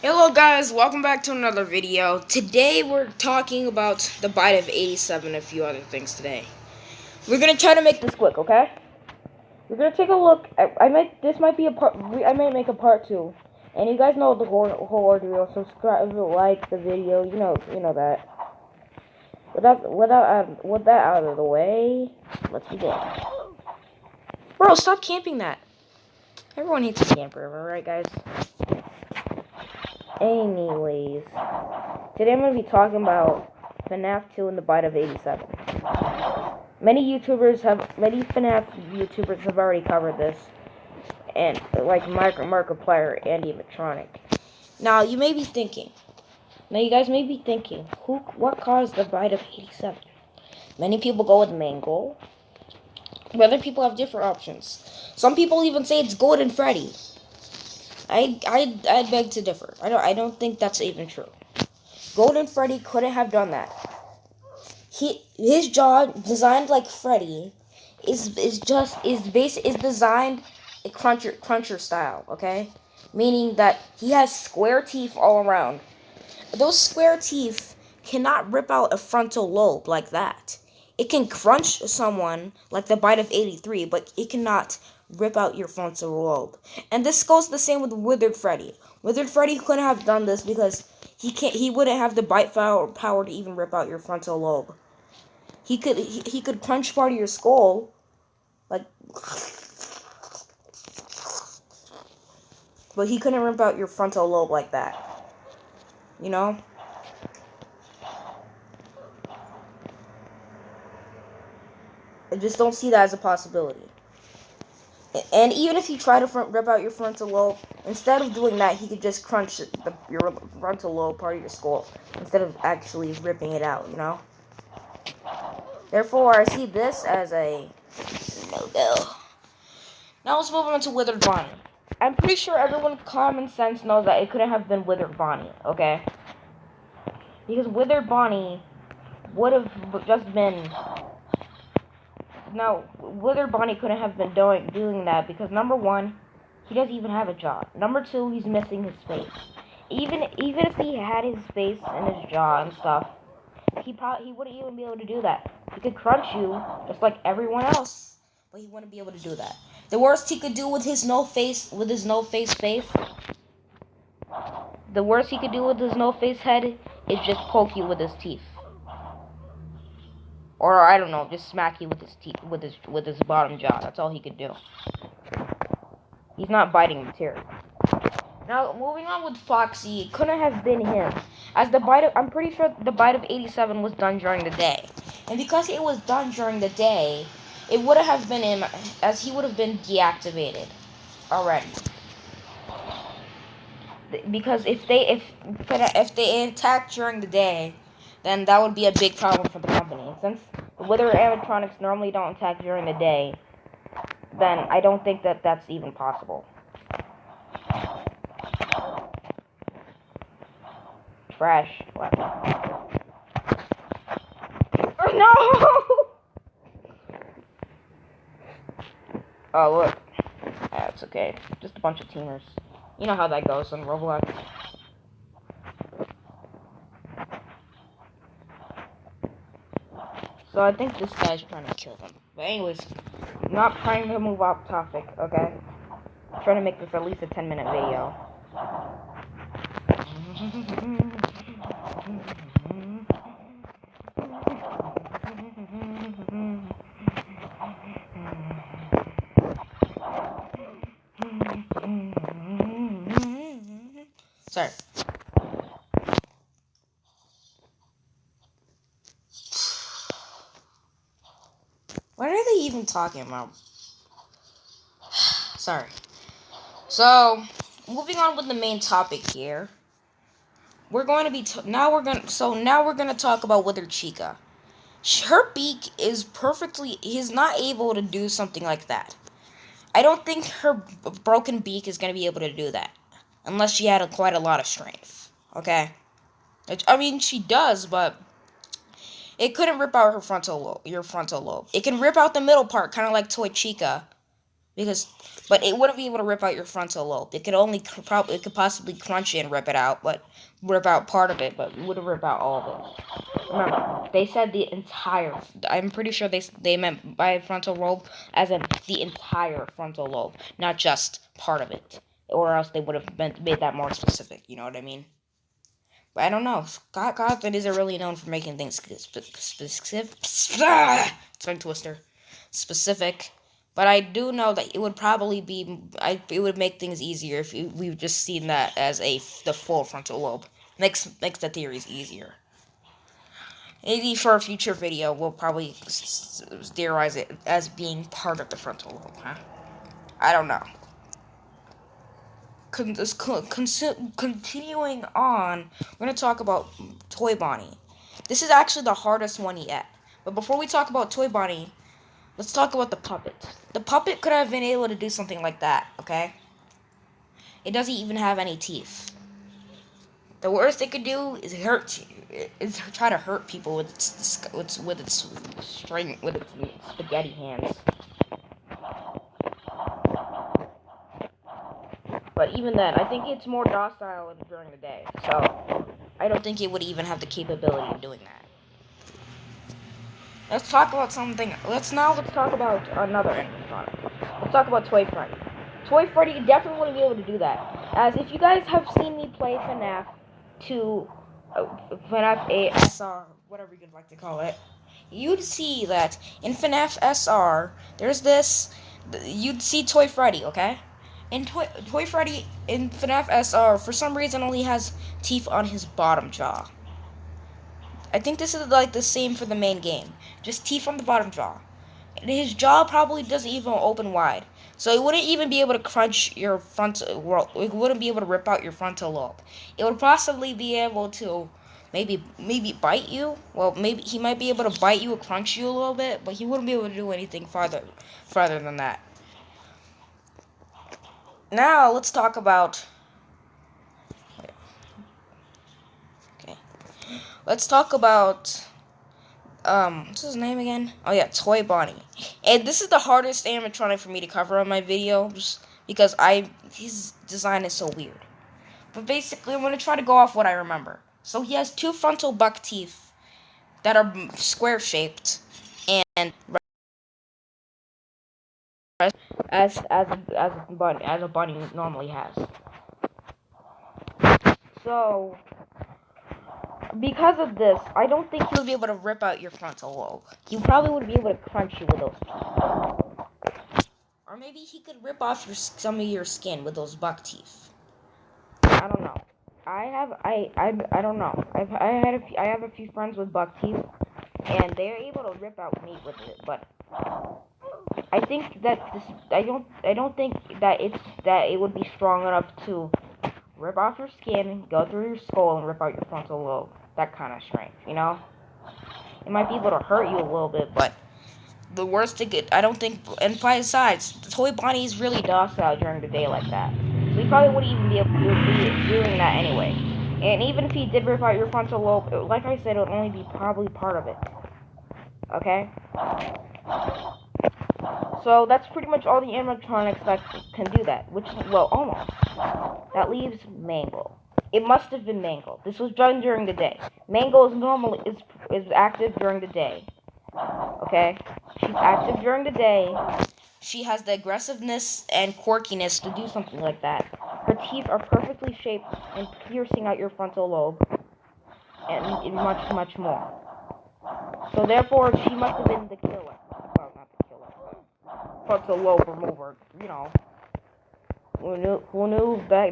Hello guys, welcome back to another video. Today we're talking about the bite of 87 and a few other things today. We're gonna try to make this quick, okay? We're gonna take a look at, this might be a part, I might make a part 2. And you guys know the whole ordeal, subscribe, like the video, you know that. With that out of the way, let's begin. Bro, stop camping that. Everyone hates a camper, alright guys? Anyways, today I'm going to be talking about FNAF 2 and the Bite of 87. Many FNAF YouTubers have already covered this, and like Markiplier, Andy Metronic. Now, you guys may be thinking, what caused the Bite of 87? Many people go with Mangle, but other people have different options. Some people even say it's Golden Freddy. I beg to differ. I don't think that's even true. Golden Freddy couldn't have done that. His jaw, designed like Freddy, is designed a cruncher style, okay? Meaning that he has square teeth all around. Those square teeth cannot rip out a frontal lobe like that. It can crunch someone like the Bite of 83, but it cannot rip out your frontal lobe. And this goes the same with Withered Freddy. Withered Freddy couldn't have done this because he wouldn't have the bite power to even rip out your frontal lobe. He could crunch part of your skull, like, but he couldn't rip out your frontal lobe like that. You know? I just don't see that as a possibility. And even if he tried to rip out your frontal lobe, instead of doing that, he could just crunch your frontal lobe part of your skull instead of actually ripping it out, you know? Therefore, I see this as a no-go. Now let's move on to Withered Bonnie. I'm pretty sure everyone with common sense knows that it couldn't have been Withered Bonnie, okay? Because Withered Bonnie would have just been... Now, Withered Bonnie couldn't have been doing that because, number one, he doesn't even have a jaw. Number two, he's missing his face. Even if he had his face and his jaw and stuff, he wouldn't even be able to do that. He could crunch you just like everyone else, but he wouldn't be able to do that. The worst he could do with his no face face. The worst he could do with his no face head is just poke you with his teeth. Or I don't know, just smack you with his teeth, with his bottom jaw. That's all he could do. He's not biting material. Now, moving on with Foxy, it couldn't have been him. I'm pretty sure the Bite of 87 was done during the day. And because it was done during the day, it would have been him, as he would have been deactivated already. Because if they attacked during the day, then that would be a big problem for the company. Since Wither animatronics normally don't attack during the day, then I don't think that that's even possible. Trash. What? Oh, no! Oh, look. That's okay. Just a bunch of teamers. You know how that goes on Roblox. So I think this guy's trying to kill them. But anyways, not trying to move off topic, okay? I'm trying to make this at least a 10-minute video. Sorry. What are they even talking about? Sorry. So, moving on with the main topic here. We're going to be now we're going to talk about Withered Chica. Her beak is he's not able to do something like that. I don't think her broken beak is going to be able to do that unless she had quite a lot of strength. Okay? I mean, she does, but it couldn't rip out your frontal lobe. It can rip out the middle part, kind of like Toy Chica. because, but it wouldn't be able to rip out your frontal lobe. It could only it could possibly crunch it and rip it out, but rip out part of it, but it wouldn't rip out all of it. Remember, they said the entire. I'm pretty sure they meant by frontal lobe as in the entire frontal lobe, not just part of it, or else they would have made that more specific. You know what I mean? But I don't know. Scott Cawthon isn't really known for making things specific. Tongue twister. Specific. But I do know that it would probably be. It would make things easier if we've just seen that as the full frontal lobe. Makes the theories easier. Maybe for a future video, we'll probably theorize it as being part of the frontal lobe. Huh? I don't know. Continuing on, we're going to talk about Toy Bonnie. This is actually the hardest one yet. But before we talk about Toy Bonnie, let's talk about the puppet. The puppet could have been able to do something like that, okay? It doesn't even have any teeth. The worst it could do is try to hurt people with its spaghetti hands. But even then, I think it's more docile during the day. So, I don't think it would even have the capability of doing that. Let's talk about something. Let's talk about another animatronic. Let's talk about Toy Freddy. Toy Freddy definitely wouldn't be able to do that. As if you guys have seen me play FNAF 2, FNAF 8 SR, whatever you'd like to call it, you'd see that in FNAF SR, there's this. You'd see Toy Freddy, okay? And Toy Freddy in FNAF SR, for some reason, only has teeth on his bottom jaw. I think this is like the same for the main game. Just teeth on the bottom jaw. And his jaw probably doesn't even open wide. So it wouldn't even be able to crunch your frontal. It wouldn't be able to rip out your frontal lobe. It would possibly be able to maybe bite you. Well, maybe he might be able to bite you or crunch you a little bit, but he wouldn't be able to do anything farther than that. Now let's talk about. Okay, let's talk about. What's his name again? Oh yeah, Toy Bonnie. And this is the hardest animatronic for me to cover on my videos because his design is so weird. But basically, I'm gonna try to go off what I remember. So he has two frontal buck teeth that are square shaped, and as a bunny normally has. So because of this, I don't think he would be able to rip out your frontal lobe. He probably would be able to crunch you with those teeth. Or maybe he could rip off some of your skin with those buck teeth. I don't know. I don't know. I have a few friends with buck teeth, and they're able to rip out meat with it. But I think that I don't think that it would be strong enough to rip off your skin, go through your skull, and rip out your frontal lobe. That kind of strength, you know? It might be able to hurt you a little bit, but the worst it could, I don't think, and besides, the Toy Bonnie is really docile during the day like that. So he probably wouldn't even be able to be doing that anyway. And even if he did rip out your frontal lobe, like I said, it would only be probably part of it. Okay? So that's pretty much all the animatronics that can do that, which, well, almost. That leaves Mangle. It must have been Mangle. This was done during the day. Mangle is active during the day. Okay? She's active during the day. She has the aggressiveness and quirkiness to do something like that. Her teeth are perfectly shaped and piercing out your frontal lobe. And much, much more. So therefore, she must have been the killer. Well, not the killer, but frontal lobe remover, you know. Who knew that